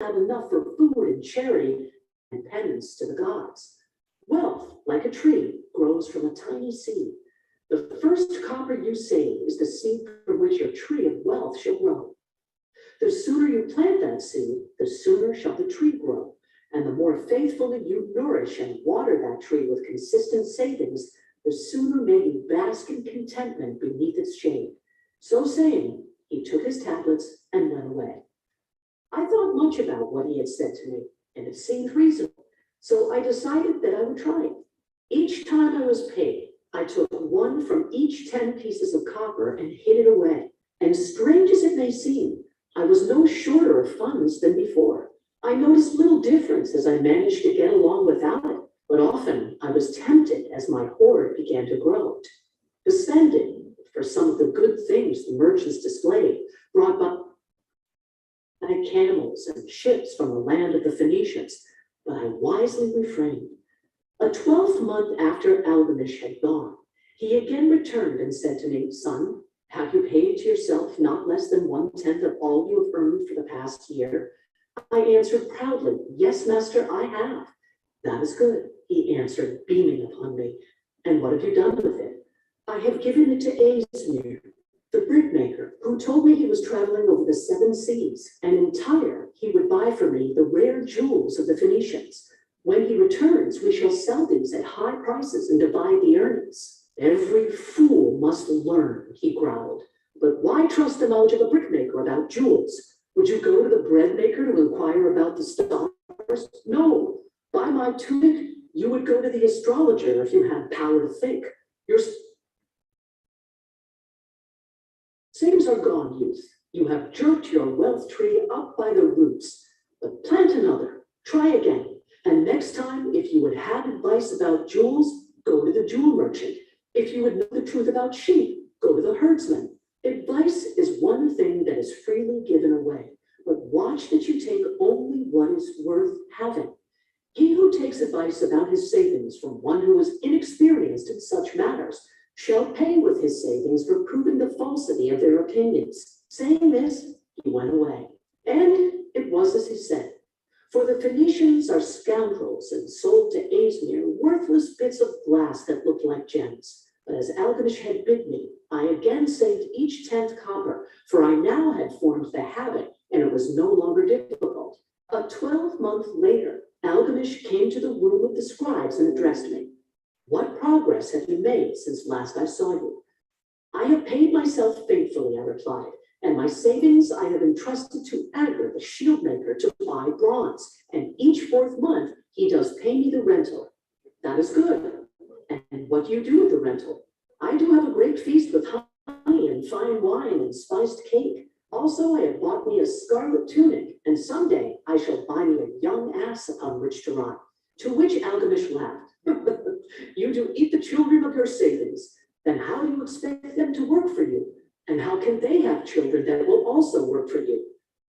have enough for food and charity and penance to the gods. Wealth, like a tree, grows from a tiny seed. The first copper you save is the seed from which your tree of wealth shall grow. The sooner you plant that seed, the sooner shall the tree grow. And the more faithfully you nourish and water that tree with consistent savings, the sooner may you bask in contentment beneath its shade. So saying, he took his tablets and went away. I thought much about what he had said to me, and it seemed reasonable. So I decided that I would try it. Each time I was paid, I took one from each 10 pieces of copper and hid it away. And strange as it may seem, I was no shorter of funds than before. I noticed little difference as I managed to get along without it, but often I was tempted as my hoard began to grow. The spending for some of the good things the merchants displayed brought by camels and ships from the land of the Phoenicians, but I wisely refrained. A 12th month after Algamish had gone, he again returned and said to me, "Son, have you paid to yourself not less than 1/10 of all you have earned for the past year?" I answered proudly, "Yes, master, I have." "That is good," he answered, beaming upon me. "And what have you done with it?" "I have given it to Azmir, the brickmaker, who told me he was traveling over the 7 seas, and in Tyre he would buy for me the rare jewels of the Phoenicians. When he returns, we shall sell these at high prices and divide the earnings." "Every fool must learn," he growled. "But why trust the knowledge of a brickmaker about jewels? Would you go to the bread maker to inquire about the stars? No, by my tunic, you would go to the astrologer if you had power to think. Your savings are gone, youth. You have jerked your wealth tree up by the roots. But plant another, try again. And next time, if you would have advice about jewels, go to the jewel merchant. If you would know the truth about sheep, go to the herdsman. Advice is one thing that is freely given away, but watch that you take only what is worth having. He who takes advice about his savings from one who is inexperienced in such matters shall pay with his savings for proving the falsity of their opinions. Saying this, he went away. And it was as he said. For the Phoenicians are scoundrels and sold to Azmir worthless bits of glass that looked like gems. But as Algamish had bid me, I again saved each 10th copper, for I now had formed the habit, and it was no longer difficult. A 12-month later, Algamish came to the room of the scribes and addressed me. "What progress have you made since last I saw you?" "I have paid myself faithfully," I replied, "and my savings I have entrusted to Agar, the shield maker, to buy bronze, and each 4th month he does pay me the rental." "That is good. And what do you do with the rental?" "I do have a great feast with honey and fine wine and spiced cake. Also, I have bought me a scarlet tunic, and someday I shall buy me a young ass upon which to ride." To which Algamish laughed. "You do eat the children of your savings. Then how do you expect them to work for you? And how can they have children that will also work for you?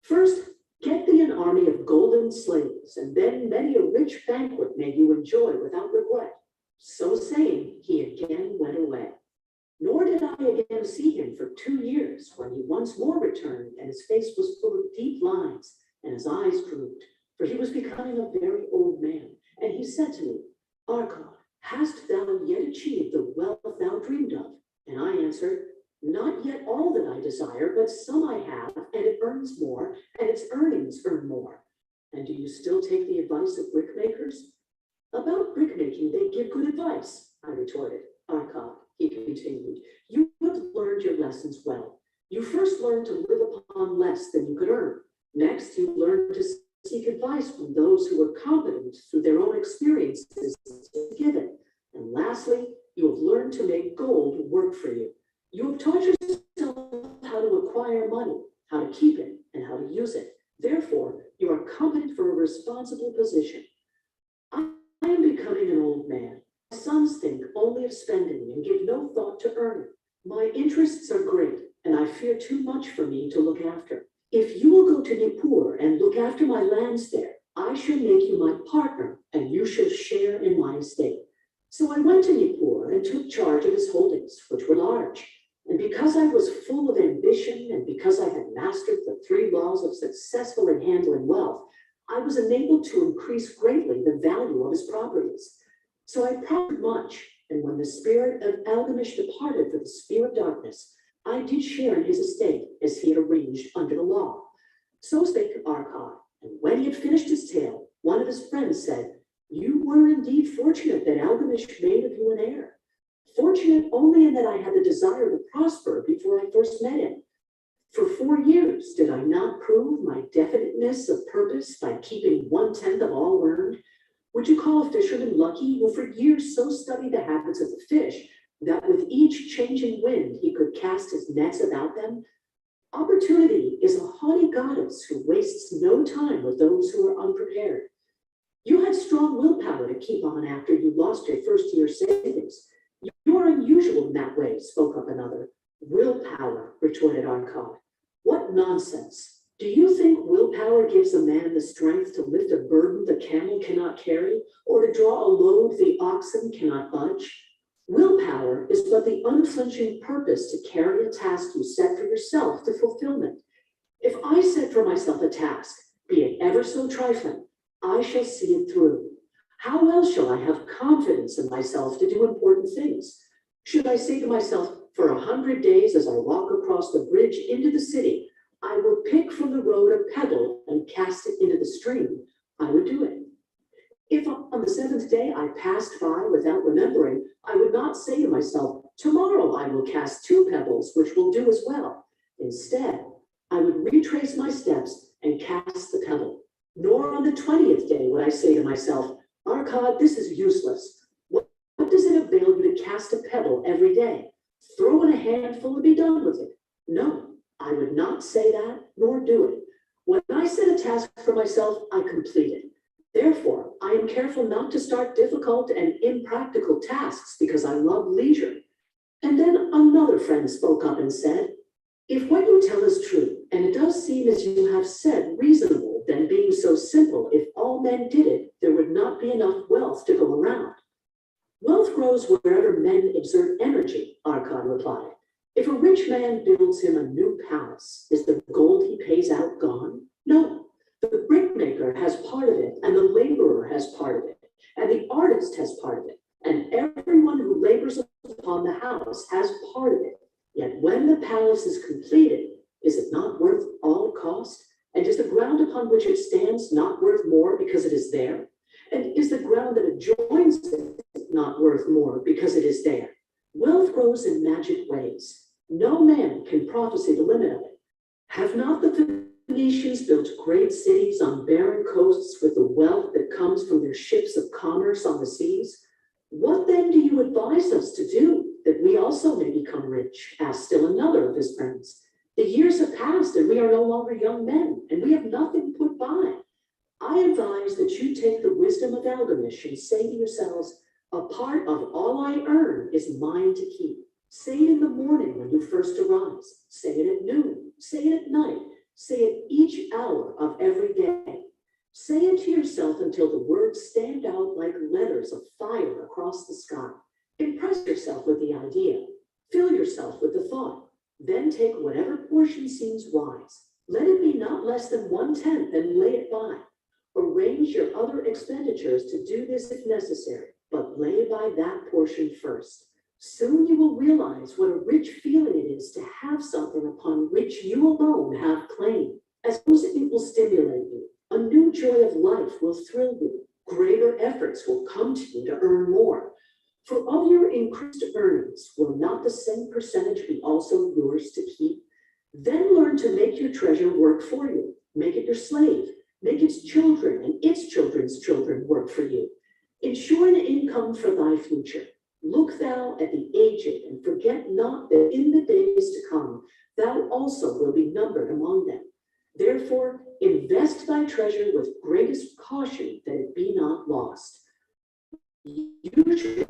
First, get thee an army of golden slaves, and then many a rich banquet may you enjoy without regret." So saying, he again went away. Nor did I again see him for 2 years, when he once more returned, and his face was full of deep lines, and his eyes drooped, for he was becoming a very old man. And he said to me, "Archon, hast thou yet achieved the wealth thou dreamed of?" And I answered, "Not yet all that I desire, but some I have, and it earns more, and its earnings earn more." "And do you still take the advice of brickmakers?" "About brickmaking, they give good advice," I retorted. "Archon," he continued, "you have learned your lessons well. You first learned to live upon less than you could earn. Next, you learned to seek advice from those who were competent through their own experiences to give it. And lastly, you have learned to make gold work for you. You have taught yourself how to acquire money, how to keep it, and how to use it. Therefore, you are competent for a responsible position. I am becoming an old man. My sons think only of spending and give no thought to earning. My interests are great, and I fear too much for me to look after. If you will go to Nippur and look after my lands there, I shall make you my partner, and you shall share in my estate." So I went to Nippur and took charge of his holdings, which were large. And because I was full of ambition and because I had mastered the 3 laws of successfully handling wealth, I was enabled to increase greatly the value of his properties. So I prospered much, and when the spirit of Algamish departed for the sphere of darkness, I did share in his estate as he had arranged under the law. So spake Arcad, and when he had finished his tale, one of his friends said, "You were indeed fortunate that Algamish made of you an heir. Fortunate only in that I had the desire to prosper before I first met him. For 4 years, did I not prove my definiteness of purpose by keeping 1/10 of all earned? Would you call a fisherman lucky who for years so studied the habits of the fish that with each changing wind he could cast his nets about them? Opportunity is a haughty goddess who wastes no time with those who are unprepared. You had strong willpower to keep on after you lost your first year savings. You are unusual in that way, spoke up another. Willpower, retorted Arcad. What nonsense. Do you think willpower gives a man the strength to lift a burden the camel cannot carry, or to draw a load the oxen cannot budge? Willpower is but the unflinching purpose to carry a task you set for yourself to fulfillment. If I set for myself a task, be it ever so trifling, I shall see it through. How else shall I have confidence in myself to do important things? Should I say to myself, for 100 days as I walk across the bridge into the city, I will pick from the road a pebble and cast it into the stream, I would do it. If on the 7th day I passed by without remembering, I would not say to myself, tomorrow I will cast 2 pebbles, which will do as well. Instead, I would retrace my steps and cast the pebble. Nor on the 20th day would I say to myself, Arcad, this is useless. What does it avail you to cast a pebble every day? Throw in a handful and be done with it. No, I would not say that, nor do it. When I set a task for myself, I complete it. Therefore, I am careful not to start difficult and impractical tasks because I love leisure. And then another friend spoke up and said, if what you tell is true, and it does seem as you have said reasonable, then being so simple, if all men did it, there would not be enough wealth to go around. Wealth grows wherever men exert energy, Arcad replied. If a rich man builds him a new palace, is the gold he pays out gone? No. The brickmaker has part of it, and the laborer has part of it, and the artist has part of it, and everyone who labors upon the house has part of it. Yet when the palace is completed, is it not worth all it cost? And is the ground upon which it stands not worth more because it is there? And is the ground that adjoins it not worth more because it is there? Wealth grows in magic ways. No man can prophesy the limit of it. Have not the Phoenicians built great cities on barren coasts with the wealth that comes from their ships of commerce on the seas? What then do you advise us to do that we also may become rich? Asked still another of his friends. The years have passed and we are no longer young men, and we have nothing put by. I advise that you take the wisdom of Algamish and say to yourselves, a part of all I earn is mine to keep. Say it in the morning when you first arise. Say it at noon. Say it at night. Say it each hour of every day. Say it to yourself until the words stand out like letters of fire across the sky. Impress yourself with the idea. Fill yourself with the thought. Then take whatever portion seems wise. Let it be not less than 1/10 and lay it by. Arrange your other expenditures to do this if necessary, but lay by that portion first. Soon you will realize what a rich feeling it is to have something upon which you alone have claim. As soon as it will stimulate you, a new joy of life will thrill you. Greater efforts will come to you to earn more. For of your increased earnings, will not the same percentage be also yours to keep? Then learn to make your treasure work for you. Make it your slave. Make its children and its children's children work for you. Ensure an income for thy future. Look thou at the aged, and forget not that in the days to come, thou also will be numbered among them. Therefore, invest thy treasure with greatest caution that it be not lost. Usually,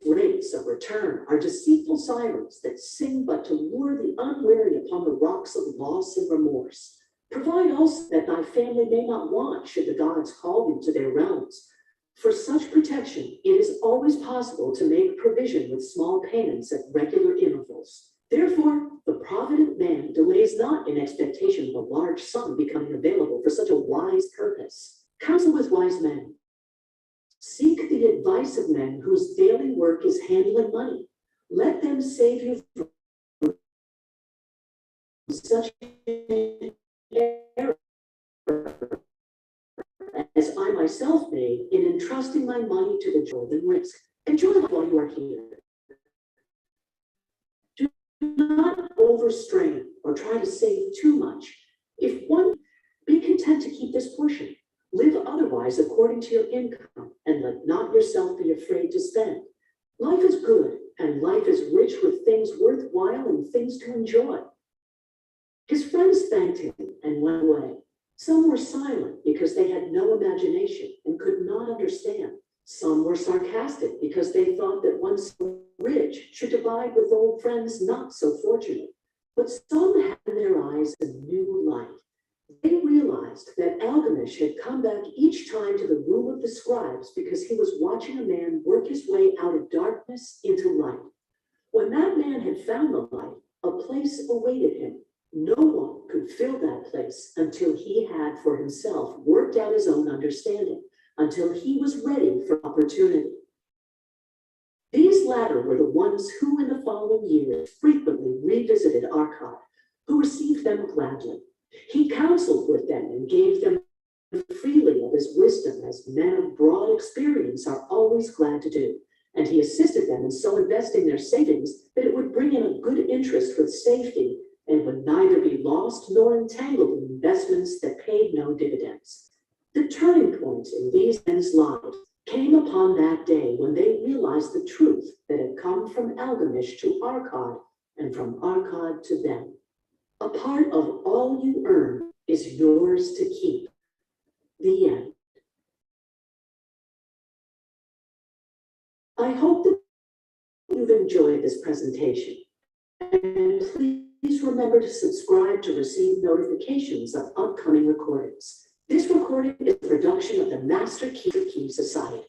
rates of return are deceitful sirens that sing but to lure the unwary upon the rocks of loss and remorse. Provide also that thy family may not want should the gods call you to their realms. For such protection, it is always possible to make provision with small payments at regular intervals. Therefore, the provident man delays not in expectation of a large sum becoming available for such a wise purpose. Counsel with wise men. Seek the advice of men whose daily work is handling money. Let them save you from such error as I myself made in entrusting my money to the Jordan risk. Enjoy it while you are here. Do not overstrain or try to save too much. If one, be content to keep this portion. Live otherwise according to your income, and let not yourself be afraid to spend. Life is good, and life is rich with things worthwhile and things to enjoy. His friends thanked him and went away. Some were silent because they had no imagination and could not understand. Some were sarcastic because they thought that one so rich should divide with old friends not so fortunate. But some had in their eyes a new light. They realized that Algamish had come back each time to the room of the scribes because he was watching a man work his way out of darkness into light. When that man had found the light, a place awaited him. No one could fill that place until he had for himself worked out his own understanding, until he was ready for opportunity. These latter were the ones who in the following years frequently revisited Arcot, who received them gladly. He counseled with them and gave them freely of his wisdom, as men of broad experience are always glad to do. And he assisted them in so investing their savings that it would bring in a good interest with safety and would neither be lost nor entangled in investments that paid no dividends. The turning point in these men's lives came upon that day when they realized the truth that had come from Algamish to Arcad and from Arcad to them. A part of all you earn is yours to keep. The end. I hope that you've enjoyed this presentation, and please remember to subscribe to receive notifications of upcoming recordings. This recording is a production of the Master Key Society.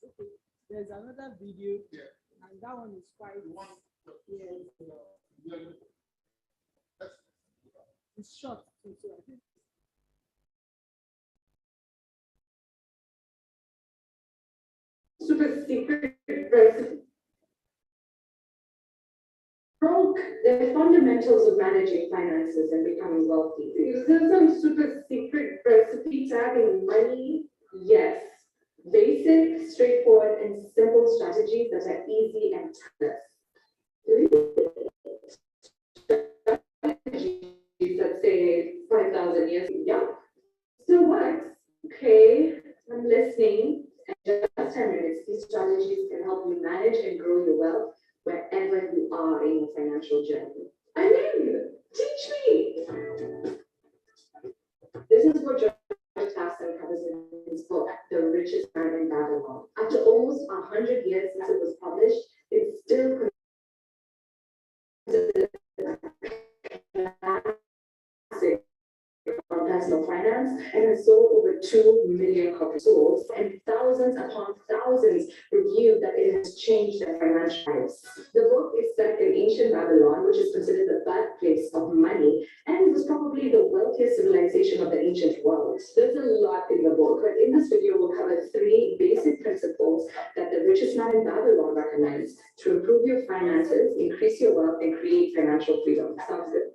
Okay, there's another video, and that one is quite, yeah, it's short too, so I think super secret recipe. Broke the fundamentals of managing finances and becoming wealthy. Is there some super secret recipe to having money? Yes. Basic, straightforward, and simple strategies that are easy and timeless. Strategies that say 5,000 years. Yeah. Still works. Okay, I'm listening. And just 10 minutes, these strategies can help you manage and grow your wealth wherever you are in your financial journey. I'm in. Teach me. This is what George Carson covers in his book, The Richest Man in Babylon. After almost 100 years since it was published, it's still considered a classic on personal finance and has sold over 2 million copies sold, and thousands upon thousands reviewed that it has changed their financial lives. The book is set in ancient Babylon, which is considered the birthplace of money and was probably the wealthiest civilization of the ancient world. There's a lot in the book, but in this video we'll cover 3 basic principles that the richest man in Babylon recommends to improve your finances, increase your wealth, and create financial freedom. Sounds good?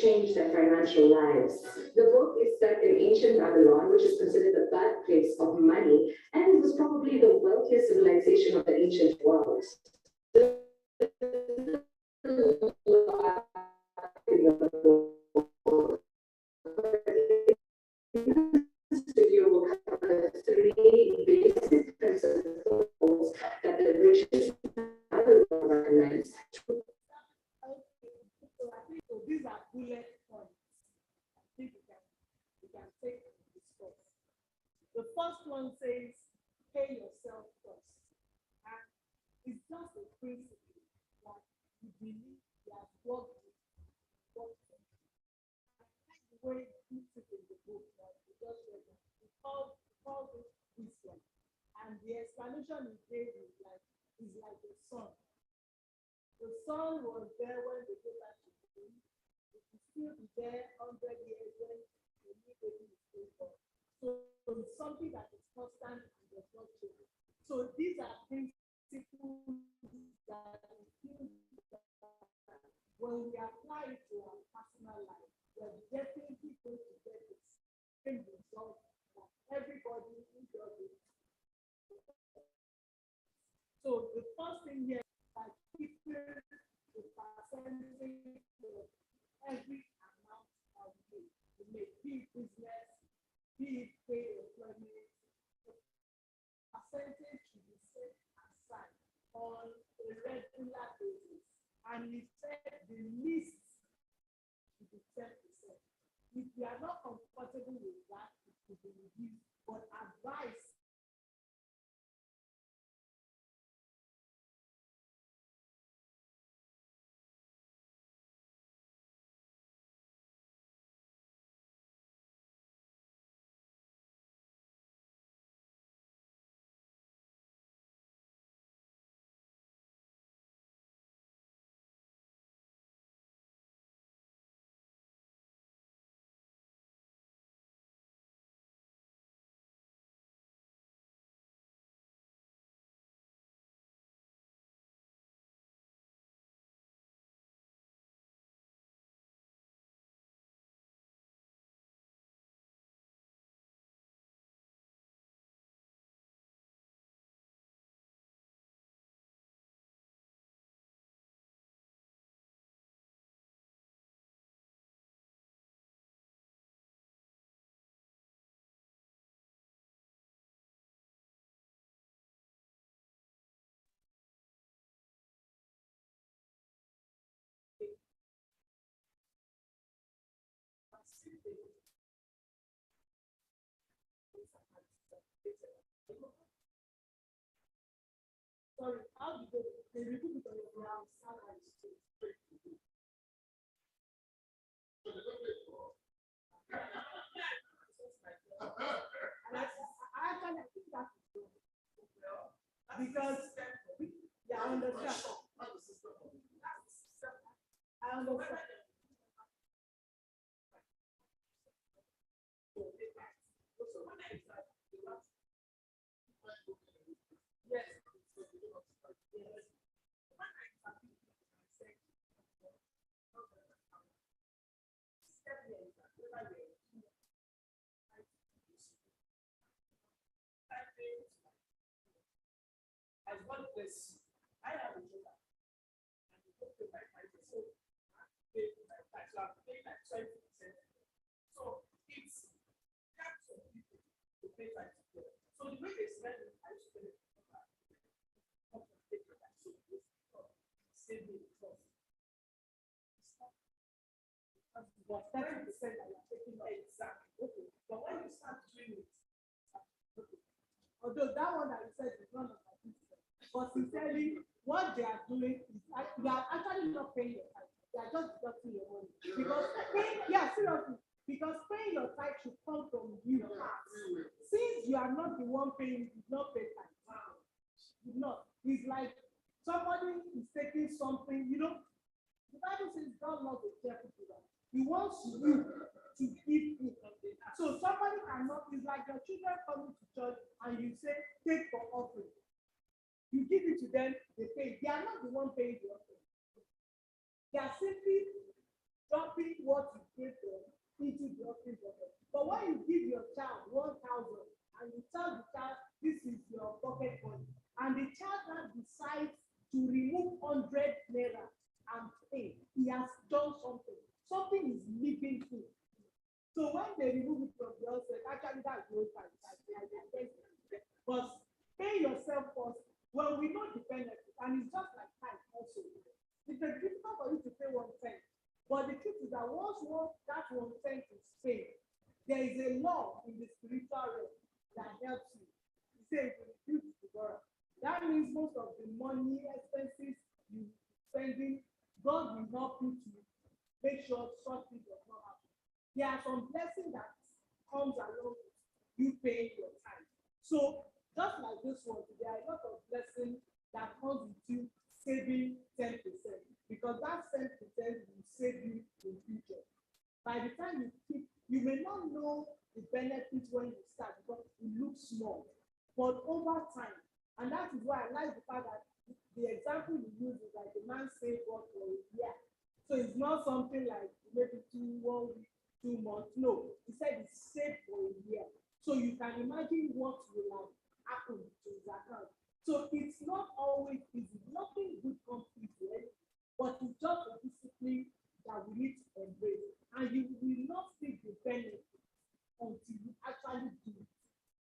changed their financial lives. The book is set in ancient Babylon, which is considered the birthplace of money, and was probably the wealthiest civilization of the ancient world. Video will cover three basic principles that the richest will recognize. So these are bullet points. I think we can take and discuss. The first one says, pay yourself first. And it's just a principle that you believe you have worked with. The way it puts it in the book that we just read, we call it wisdom. And the explanation he gave is like the sun. The sun was there when they gave that to him. It will still be there 100 years when the new baby is born. So it's something that is constant and does not change. So these are principles that we feel that when we apply it to our personal life, we're definitely going to get the same result that everybody who does it. So the first thing here is that people the percentage of every amount of you make, be it business, be it paid employment, the percentage should be set aside on a regular basis. And he said the least should be 10%. If you are not comfortable with that, it should be reduced. But advice sorry, how do they remove it on the ground, salary straight to you. And I think that is good. Because, yeah, I understand. I understand. Yes. As one place, I have a job, and you go to my price, so I pay my tax, so I'm paying like 20%. So it's tax of people to pay tax. So the way they spend it, I spend it. Save me trust. But 30% that you're taking out. Exactly. Okay. But when you start doing it, okay. Although that one that you said is none of my business. But sincerely, what they are doing is you are actually not paying your tithe. They are just deducting your money. Because seriously, because paying your tithe should come from you. Since you are not the one paying, you do not pay tithe. You not. It's like somebody is taking something, the Bible says God loves a cheerful giver. He wants you to give him. So somebody cannot, it's like your children coming to church and you say, take for offering. You give it to them, they pay. They are not the one paying the offering. They are simply dropping what you into the offering bucket. But when you give your child 1,000 and you tell the child this is your pocket money, and the child now decides to remove 100 naira and pay, he has done something. Something is leaving him. So when they remove it from the outset, actually that's no time. But pay yourself first when we know the benefit, and it's just like time also. It's difficult for you to pay 1 cent. But the truth is that once that 1 cent is paid, there is a law in the spiritual realm that helps you. You say you refuse to borrow. That means most of the money expenses you spending, God will help you to make sure something does not happen. There are some blessings that comes along with you paying your time. So just like this one, there are a lot of blessings that comes with you saving 10%, because that 10% will save you in future. By the time you may not know the benefits when you start because it looks small, but over time, and that is why I like the fact that the example you use is like the man saved what for a year. So it's not something like maybe 1 week, 2 months. No, he said it's saved for a year. So you can imagine what will have happened to his account. So it's not always easy. Nothing good comes easy, but it's just a discipline that we need to embrace. And you will not see the benefit until you actually do it.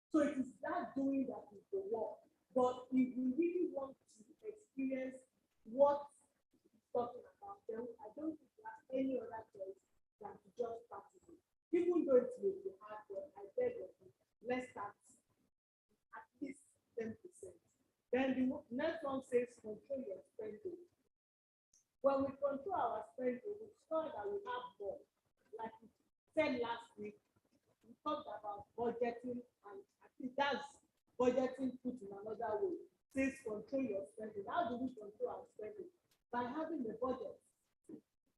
So it is that doing that is the work. But if we really want to experience what he's talking about, then I don't think there's any other choice than to just practice it. Even though it may be hard, but I beg of you, let's start at least 10%. Then the next one says control your spending. When we control our spending, we saw that we have more. Like we said last week, we talked about budgeting, and I think that's budgeting put in another way. Says control your spending. How do we control our spending? By having a budget.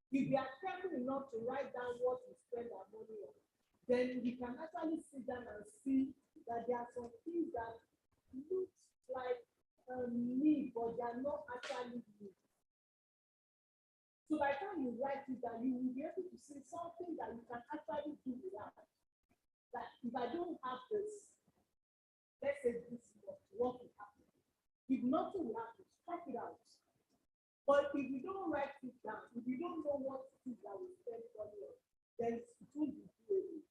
If we are careful enough to write down what we spend our money on, then we can actually sit down and see that there are some things that look like need, but they are not actually need. So by the time you write it down, you will be able to see something that you can actually do without. That if I don't have this, let's say this month, what will happen? If nothing will happen, stop it out. But if you don't write it down, if you don't know what it is that will spend money on, then it won't be doable.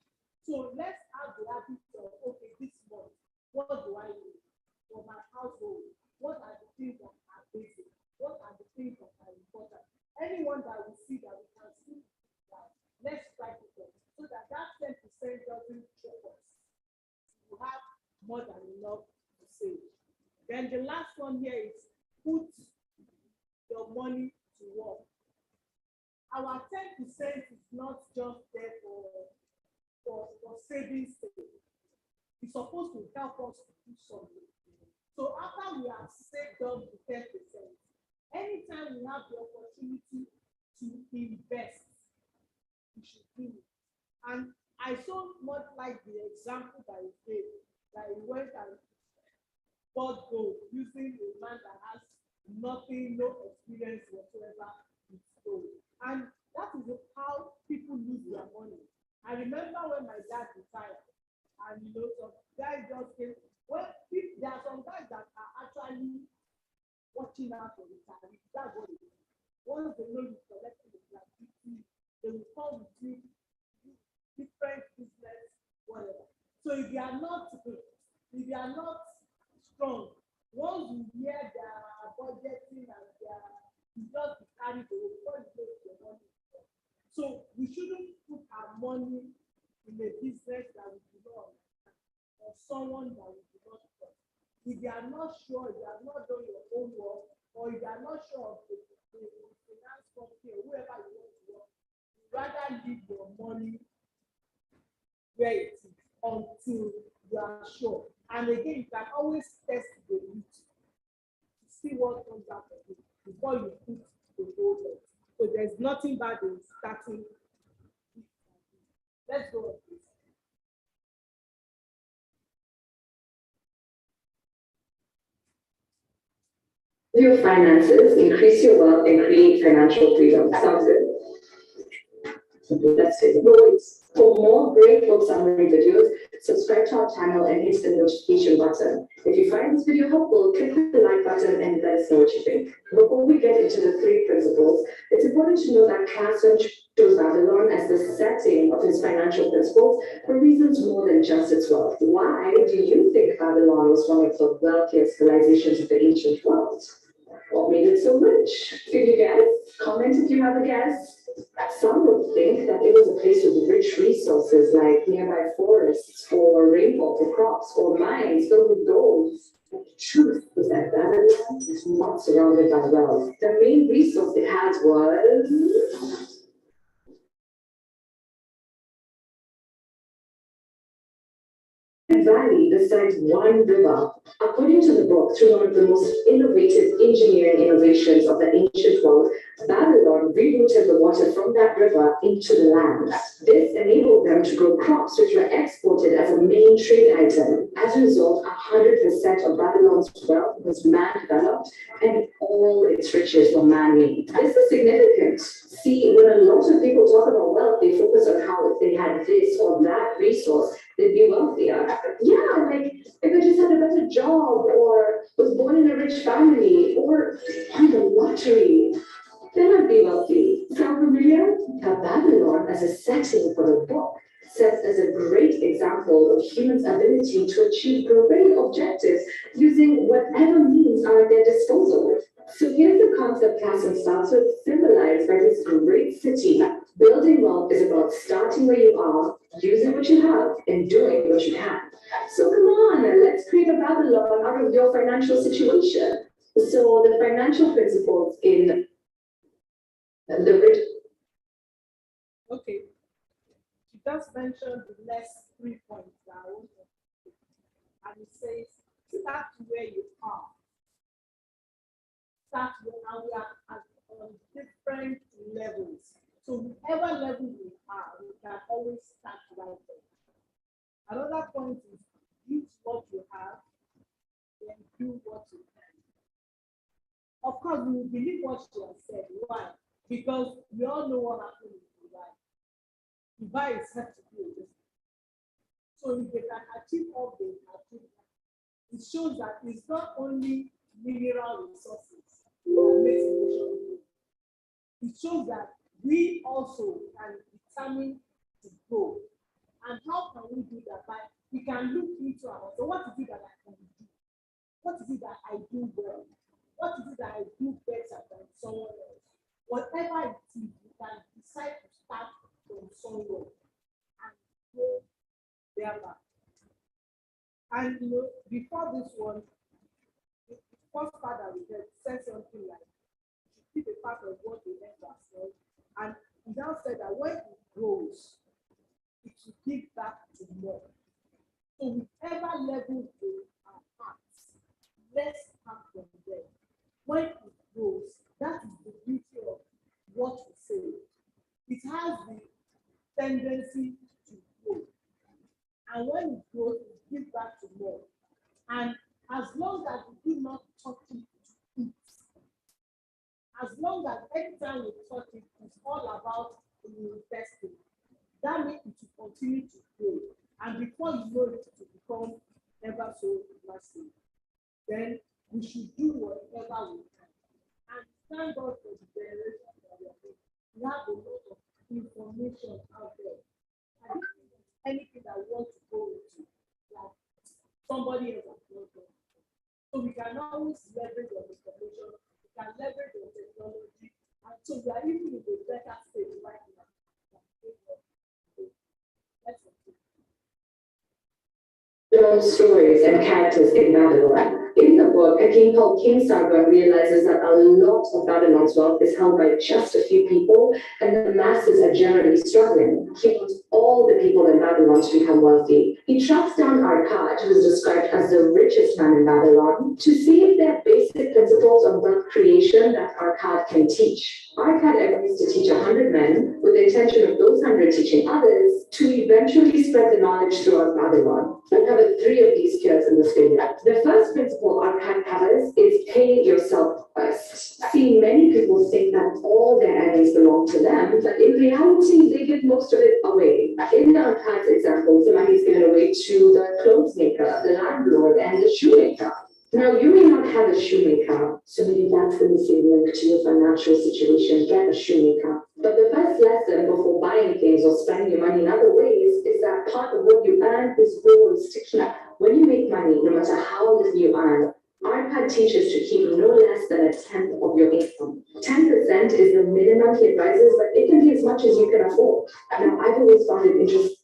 So let's have the habit of, okay, this month, what do I need for my household? What are the things that are basic? What are the things that are important? Anyone that we see that we can see that, let's write it up so that 10% doesn't choke us. You have more than enough to save. Then the last one here is put your money to work. Our 10% is not just there for saving sake. It's supposed to help us to do something. So after we have saved up to 10%, anytime we have the opportunity to invest, we should do it. And I so much like the example that he gave, that he went and bought gold using a man that has nothing, no experience whatsoever with gold. And that is how people lose their money. I remember when my dad retired, and some guys just came. Well, there are some guys that are actually watching out for retirement. That's what it is. Once they know you're collecting the gratuity, they will come with you, different business, whatever. So if you are not strong, once you hear their budgeting and you just be carried away before you go to your money. So we shouldn't put our money in a business that we do not understand or someone that we do not trust. If you are not sure, if you have not done your own work, or if you are not sure of the finance company or whoever you want to work, you rather leave your money where it is until you are sure. And again, you can always test the root to see what comes out of it before you put the whole lot. So there's nothing bad in starting. Let's go with this. Your finances, increase your wealth, and create financial freedom. Sounds good. That's it. No worries. summary videos, subscribe to our channel and hit the notification button. If you find this video helpful, click the like button and let us know what you think. Before we get into the 3 principles, it's important to know that Carson chose Babylon as the setting of his financial principles for reasons more than just its wealth. Why do you think Babylon was one of the wealthiest civilizations of the ancient world? What made it so rich? Can you guess? Comment if you have a guess. Some would think that it was a place with rich resources like nearby forests or rainfall for crops or mines filled with gold. But the truth is that Babylon is not surrounded by wealth. The main resource it had was valley besides one river. According to the book, through one of the most innovative engineering innovations of the ancient world, Babylon rerouted the water from that river into the land. This enabled them to grow crops which were exported as a main trade item. As a result, 100% of Babylon's wealth was man-developed and all its riches were man-made. This is significant. See, when a lot of people talk about wealth, they focus on how if they had this or that resource, they'd be wealthier. Yeah, like if I just had a better job or was born in a rich family or won the lottery, then I'd be wealthy. Sound familiar? Babylon as a setting for a book serves as a great example of humans' ability to achieve great objectives using whatever means are at their disposal. So here's the concept Casson starts with, symbolized by this great city. Building wealth is about starting where you are, using what you have, and doing what you can. So come on, let's create a Babylon out of your financial situation. So the financial principles in the rich. Okay. You just mentioned the next 3 points that I want to make. And it says, start where you are. Start where we are on different levels. So whichever level we are, we can always start right there. Another point is use what you have, then do what you can. Of course, we will believe what you have said. Why? Because we all know what happened in Dubai. Dubai is set to do this. So if they can achieve all they achieve, it shows that it's not only mineral resources that makes a nation grow. It shows that we also can determine to grow. And how can we do that? By we can look into our, so what is it that I can do? What is it that I do well? What is it that I do better than someone else? Whatever it is, you can decide to start from somewhere and go there back. And before this one, the first part that we said something like, you should keep a part of what we learned ourselves. And he now said that when it grows, it should give back to more. So whichever level we are at, let's start from there. When it grows, that is the beauty of what we say. It has the tendency to grow. And when it grows, it gives back to more. And as long as we do not touch it to eat, as long as every time we touch it, it's all about investing, that means it will continue to grow. And before you know it, it will become ever so massive. Then we should do whatever we can. And thank God for the generation that we are in. We have a lot of information out there. I don't think there's anything that we want to go into that somebody else has not done. So we can always leverage on information, we can leverage on technology, and so we are even in a better state right now. Stories and characters in Babylon. In the book, a king called King Sargon realizes that a lot of Babylon's wealth is held by just a few people, and the masses are generally struggling. He wants all the people in Babylon to become wealthy. He tracks down Arkad, who is described as the richest man in Babylon, to see if there are basic principles of wealth creation that Arkad can teach. Arkad agrees to teach 100 men, with the intention of those 100 teaching others, to eventually spread the knowledge throughout Babylon. We covered 3 of these skills in this video. The first principle Arkad covers is pay yourself first. See, many people think that all their earnings belong to them, but in reality, they give most of it away. In Arkad's example, example, the money is given away to the clothes maker, the landlord, and the shoemaker. Now, you may not have a shoemaker, so maybe that's the missing link to your financial situation. Get a shoemaker. But the first lesson before buying things or spending your money in other ways is that part of what you earn is yours to keep. When you make money, no matter how little you earn, our teaches to keep no less than a tenth of your income. 10% is the minimum he advises, but it can be as much as you can afford. Now, I've always found it interesting.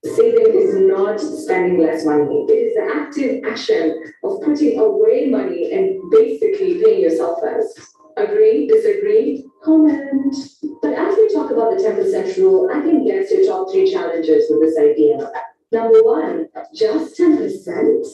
Saving is not spending less money. It is the active action of putting away money and basically paying yourself first. Agree? Disagree? Comment. But as we talk about the 10% rule, I can guess your top 3 challenges with this idea. Number 1, just 10%?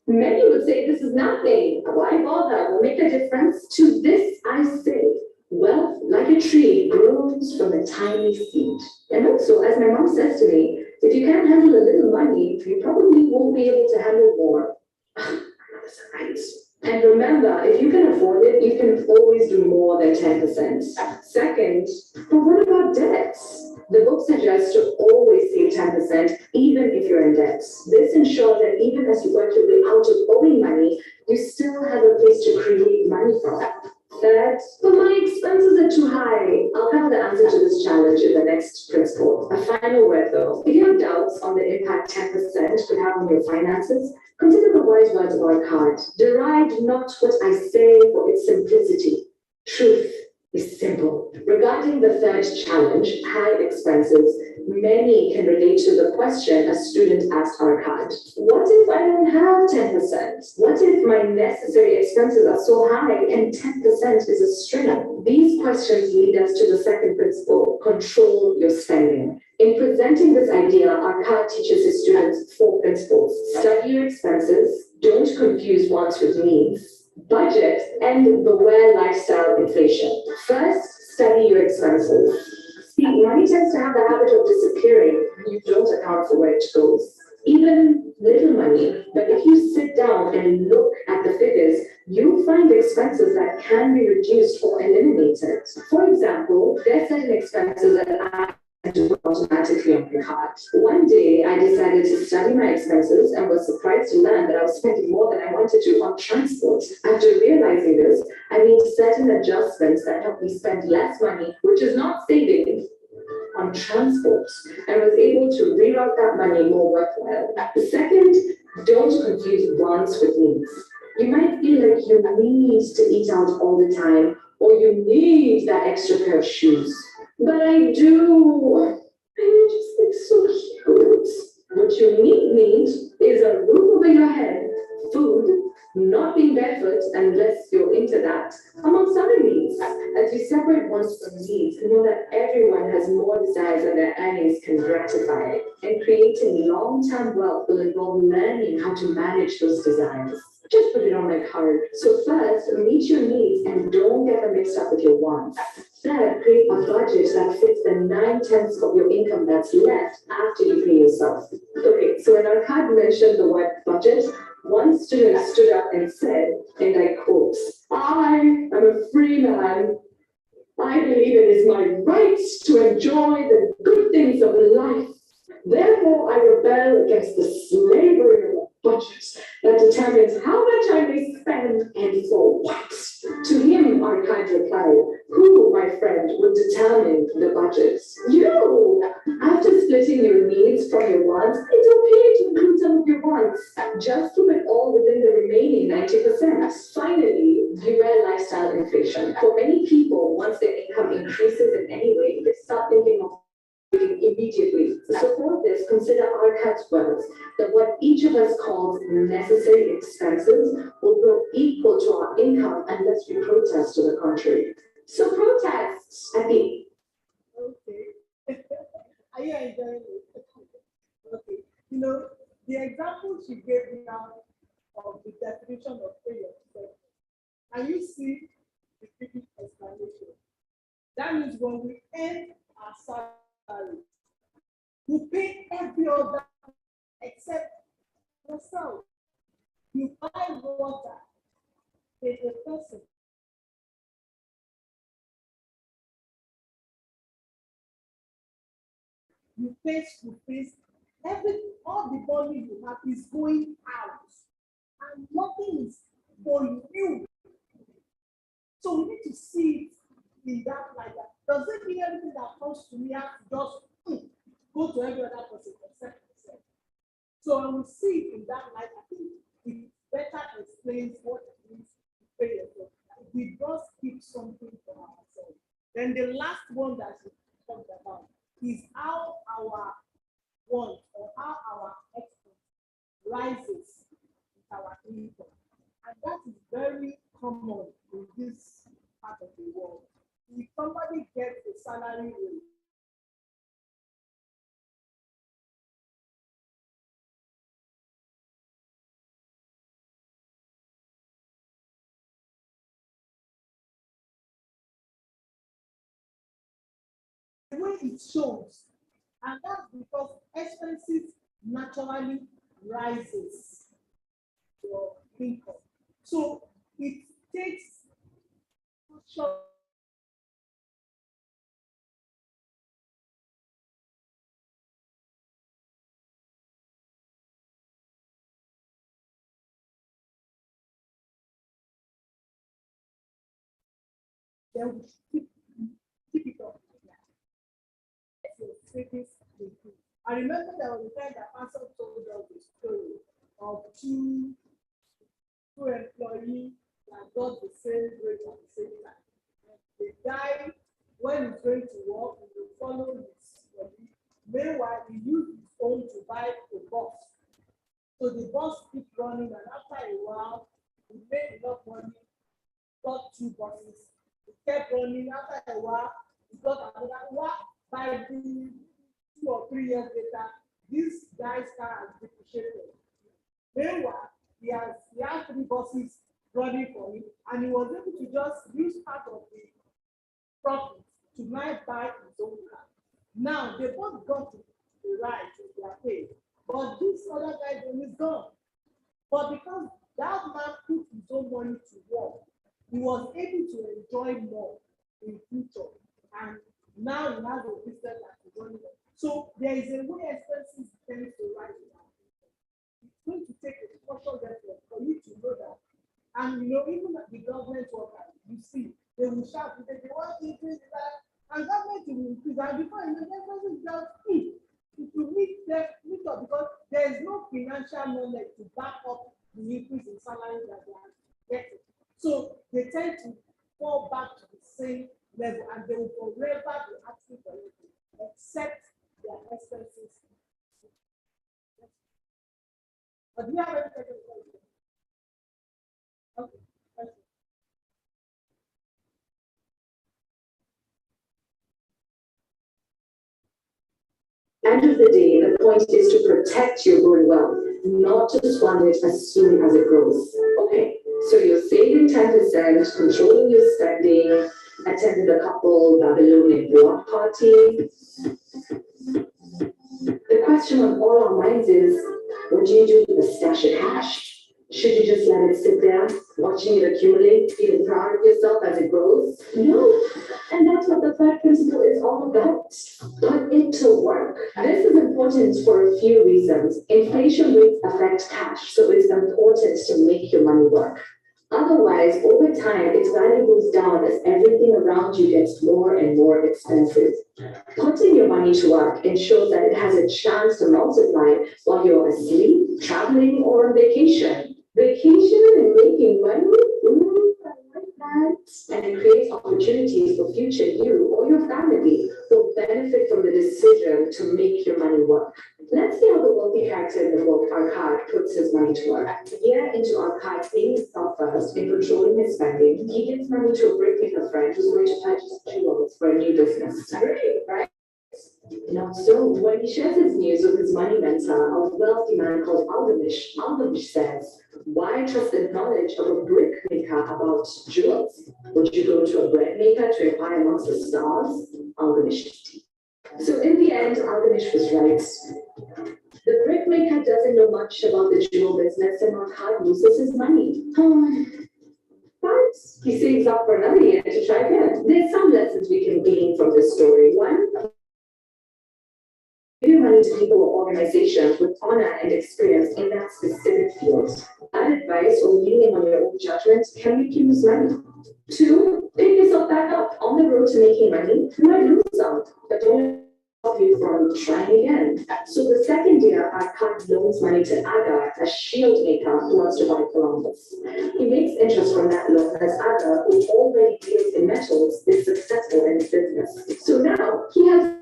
Many would say this is nothing. Why bother? Will make a difference. To this, I say, wealth, like a tree, grows from a tiny seed. And also, as my mom says to me, if you can't handle a little money, you probably won't be able to handle more. That's right. And remember, if you can afford it, you can always do more than 10%. Second, but what about debts? The book suggests to always save 10%, even if you're in debt. This ensures that even as you work your way out of owing money, you still have a place to create money from. Third, but my expenses are too high. I'll cover the answer to this challenge in the next principle. A final word though. If you have doubts on the impact 10% could have on your finances, consider the wise words of our card. Deride not what I say for its simplicity. Truth is simple. Regarding the third challenge, high expenses, many can relate to the question a student asked our card. What if I don't have 10%? What if my necessary expenses are so high and 10% is a strain? These questions lead us to the second principle, control your spending. In presenting this idea, our card teaches his students 4 principles. Study your expenses, don't confuse wants with needs, budget, and beware lifestyle inflation. First, study your expenses. See, money tends to have the habit of disappearing. You don't account for where it goes. Even little money, but if you sit down and look at the figures, you'll find expenses that can be reduced or eliminated. For example, there are certain expenses that I do automatically on my card. One day, I decided to study my expenses and was surprised to learn that I was spending more than I wanted to on transport. After realizing this, I made certain adjustments that helped me spend less money, which is not saving, on transport, and was able to reroute that money more worthwhile. The second, don't confuse wants with needs. You might feel like you need to eat out all the time, or you need that extra pair of shoes. But I do. I just think so cute. What you need is a roof over your head, food, not being barefoot unless you're into that, amongst other needs. As you separate wants from needs, know that everyone has more desires than their earnings can gratify. And creating long-term wealth will involve learning how to manage those desires. Just put it on my card. So first, meet your needs and don't get them mixed up with your wants. Third, create a budget that fits the 9/10 of your income that's left after you pay yourself. Okay, so when our card mentioned the word budget, one student stood up and said, and I quote, I am a free man. I believe it is my right to enjoy the good things of life. Therefore, I rebel against the slavery of a budget that determines how much I may spend and for what. To him, our kind replied, who, my friend, would determine the budget? You! After splitting your needs from your wants, it's okay to include some of your wants. Just keep it all within the remaining 90%. Finally, beware lifestyle inflation. For many people, once their income increases in any way, they start thinking of immediately. To support this, consider Arcad's words that what each of us calls necessary expenses will grow equal to our income unless we protest to the contrary. So protest at the Okay. Are you enjoying it? Okay. You know, the example she gave now of the definition of failure, and you see the big explanation. That means when we earn our salary, we pay every other except yourself. You buy water, is a person. You face to face, all the money you have is going out, and nothing is for you. So we need to see it in that light. Does it mean everything that comes to me has to just go to every other person except myself? So I will see it in that light. I think it better explains what it means to pay yourself. We just keep something for ourselves. Then the last one that we talked about is how our want or how our export rises with our income. And that is very common in this part of the world. If somebody gets a salary raise, the way it shows, and that's because expenses naturally rises your income. So it takes short. Then we keep it up. Your savings increase. I remember there was a time that Pastor told us the story of two employees that got the same rate at the same time. The guy, when he's going to work, he will follow his body. Meanwhile, he used his own to buy a bus. So the bus keeps running, and after a while, he made enough money, got 2 buses. He kept running. After a while, he got another one. By the 2 or 3 years later, this guy's car has depreciated. Meanwhile, he has 3 buses running for him, and he was able to just use part of the profit to now buy his own car. Now they both got the right to their pay, but this other guy is gone. But because that man put his own money to work, he was able to enjoy more in future, and now he has a business that is running. So there is a way expenses tend to rise. It's going to take a special effort for you to know that. And even the government workers, you see, they will shout because they want to increase that, and government will increase. And before the expenses just it will meet up because there is no financial knowledge to back up the increase in salary that they are getting. So they tend to fall back to the same level, and they will forever be asking for it, except their expenses. But do you have any questions? Okay. End of the day, the point is to protect your growing wealth, not to squander it as soon as it grows. Okay, so you're saving 10%, controlling your spending, attended a couple Babylonian block party. The question on all our minds is, what do you do with a stash of cash? Should you just let it sit there, watching it accumulate, feeling proud of yourself as it grows? No. And that's what the third principle is all about. Put it to work. This is important for a few reasons. Inflation rates affect cash, so it's important to make your money work. Otherwise, over time, its value goes down as everything around you gets more and more expensive. Putting your money to work ensures that it has a chance to multiply while you're asleep, traveling, or on vacation. Vacation and making money? Ooh, I like that. And it creates opportunities for future you or your family will benefit from the decision to make your money work. Let's see how the wealthy character in the book, Arkad, puts his money to work. A year into Arkad paying himself first and controlling his spending, he gives money to a brickmaker friend who's going to purchase jewels for a new business. Great, right? Not so. When he shares his news with his money mentor, a wealthy man called Algamish says, why trust the knowledge of a brickmaker about jewels? Would you go to a bread maker to inquire amongst the stars? Algamish. So in the end, Algamish was right. The brickmaker doesn't know much about the jewel business and Arkad loses his money. But he saves up for another year to try again. There's some lessons we can gain from this story. One, give your money to people or organizations with honor and experience in that specific field. Bad advice or leaning on your own judgment can make you lose money. Two, pick yourself back up on the road to making money. You might lose some, but don't stop you from trying again. So the second year, our card loans money to Aga, a shield maker who wants to buy Columbus. He makes interest from that loan as Aga, who already deals in metals, is successful in his business. So now he has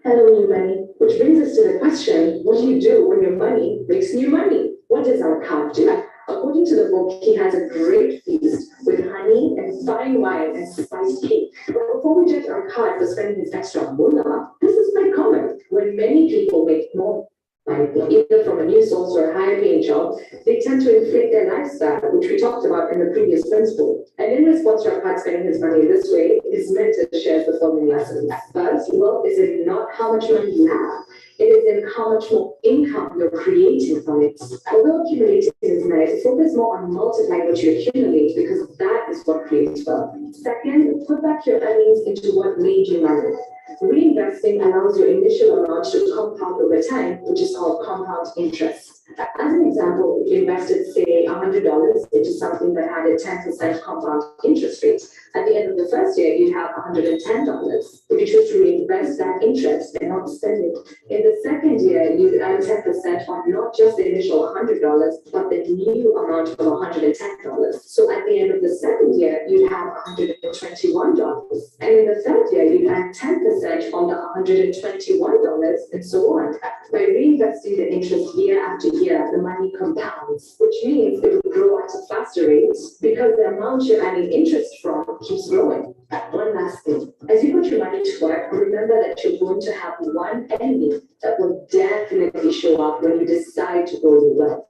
hello, new money. Which brings us to the question, what do you do when your money makes new money? What does our card do? According to the book, he has a great feast with honey and fine wine and spiced cake. But before we judge our card for spending his extra moolah, this is quite common. When many people make more money, either from a new source or a higher paying job, they tend to inflate their lifestyle, which we talked about in the previous principle. And in response to our card spending his money this way, his mentor shares the following lessons. First, wealth is in not how much money you have. It is in how much more income you're creating from it. Although accumulating is nice, focus more on multiplying what you accumulate because that is what creates wealth. Second, put back your earnings into what made you money. Reinvesting allows your initial amount to compound over time, which is called compound interest. As an example, if you invested, say, $100 into something that had a 10% compound interest rate, at the end of the first year, you'd have $110. If you choose to reinvest that interest and not spend it, in the second year, you'd earn 10% on not just the initial $100, but the new amount of $110. So at the end of the second year, you'd have $121. And in the third year, you'd earn 10% on the $121 and so on. By reinvesting the interest year after year, the money compounds, which means it will grow at a faster rate because the amount you're earning interest from keeps growing. One last thing, as you put your money to work, remember that you're going to have one enemy that will definitely show up when you decide to grow your wealth.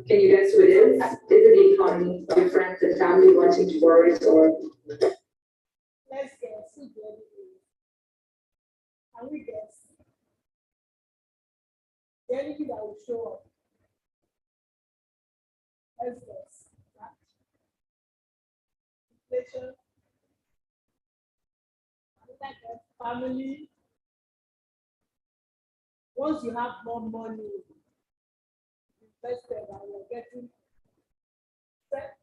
Can you guess who it is? Is it the economy, your friends and family wanting to borrow it, or? Let's guess who the enemy is. Can we guess? The enemy that will show up. Let's guess. Inflation. Family. Once you have more money invested and you're getting set,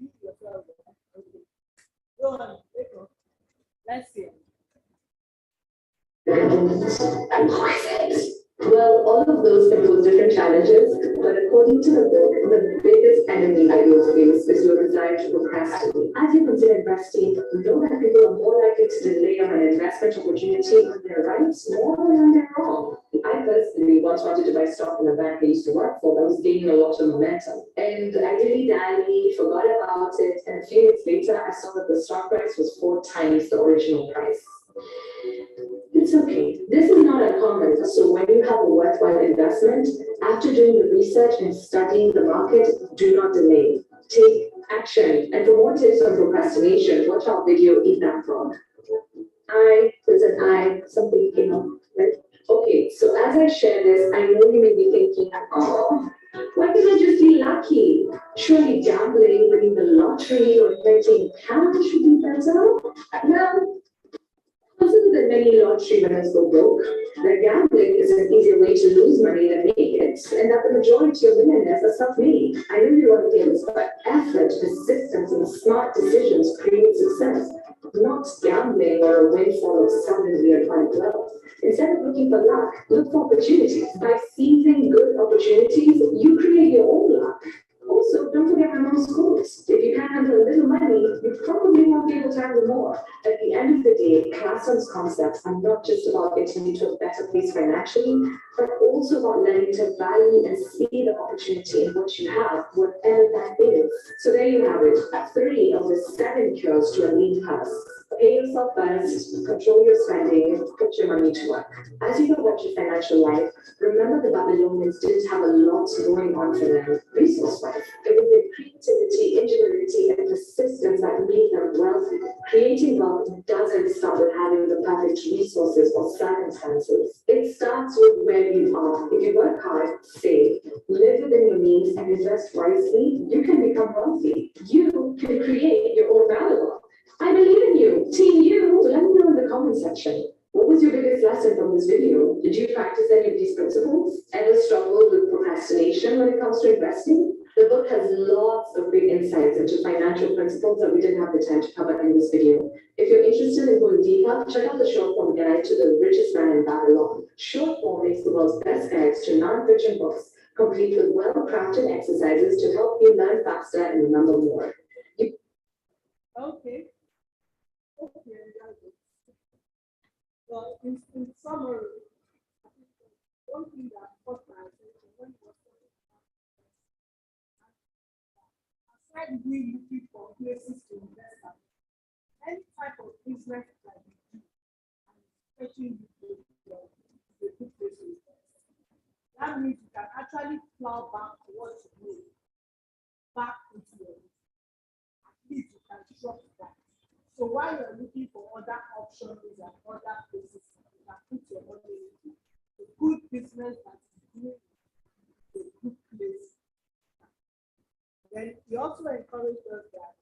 use yourself. Okay. Go on, take on. Let's see. Well, all of those impose different challenges, but according to the book, the biggest enemy that you'll face is your desire to procrastinate. As you consider investing, know that people are more likely to delay on an investment opportunity when they're right more than when they're wrong. I personally once wanted to buy stock in the bank I used to work for that was gaining a lot of momentum. And I dilly-dally, forgot about it, and a few years later, I saw that the stock price was 4 times the original price. It's okay. This is not uncommon. So when you have a worthwhile investment, after doing the research and studying the market, do not delay. Take action. And for more tips on procrastination, watch our video, Eat That Frog. There's an something came up, right? Okay, so as I share this, I know you may be thinking, oh, why can't I just be lucky? Surely gambling, winning the lottery, or inventing cash would be better? Well, consider that many lottery winners go broke. That gambling is an easier way to lose money than make it, and that the majority of millionaires are self-made. I know you want to hear this, but effort, persistence, and smart decisions create success, not gambling or a windfall of suddenly acquired wealth. Instead of looking for luck, look for opportunities. By seizing good opportunities, you create your own luck. Also, don't forget my mom's quotes. If you can't handle a little money, you probably won't be able to handle more. At the end of the day, Classon's concepts are not just about getting you to a better place financially, but also about learning to value and see the opportunity in what you have, whatever that is. So there you have it, 3 of the 7 cures to a lean purse. Pay yourself first, control your spending, put your money to work. As you go about your financial life, remember the Babylonians didn't have a lot going on for them resource-wise. It was their creativity, ingenuity, and persistence that make them wealthy. Creating wealth doesn't start with having the perfect resources or circumstances. It starts with where you are. If you work hard, save, live within your means, and invest wisely, you can become wealthy. You can create your own value. I believe in you. Team you, let me know in the comment section. What was your biggest lesson from this video? Did you practice any of these principles? Ever struggled with procrastination when it comes to investing? The book has lots of big insights into financial principles that we didn't have the time to cover in this video. If you're interested in going deeper, check out the short form guide to the richest man in Babylon. Short form makes the world's best guides to non-fiction books, complete with well-crafted exercises to help you learn faster and remember more. Okay. Okay. Well, in summary, I think one thing that caught my attention when you were talking about aside we looking for places to invest in, any type of business that you do, and especially with the good place to invest. That means you can actually plow back what you do back into your business. At least you can trust that. So while you're looking for other options and other places, you can put your money into a good business that is doing a good place. Then he also encouraged us that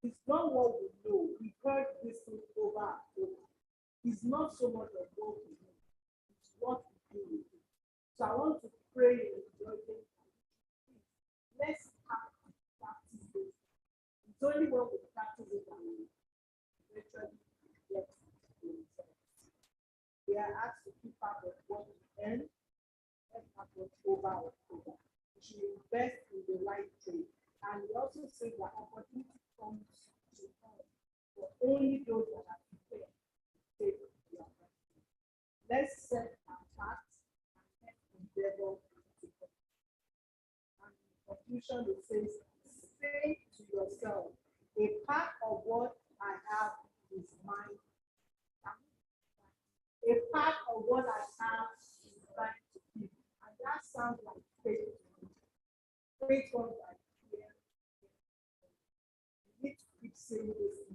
it's not what we know. We heard this thing over and over. It's not so much of what we know, it's what we do with it. So I want to pray and enjoy them. Let's start to practice this. It's only when we practice it that we eventually get the results. We are asked to keep up with what we earn, and happen over and over. We should invest in the right trade. And we also say that opportunity comes to us for only those that are prepared to take their opportunity. Let's set our hearts and let's endeavor to take it. And in conclusion, it says, say to yourself, a part of what I have is mine. A part of what I have is mine to give. And that sounds like faith to me. Faith comes like fear. You need to keep saying this.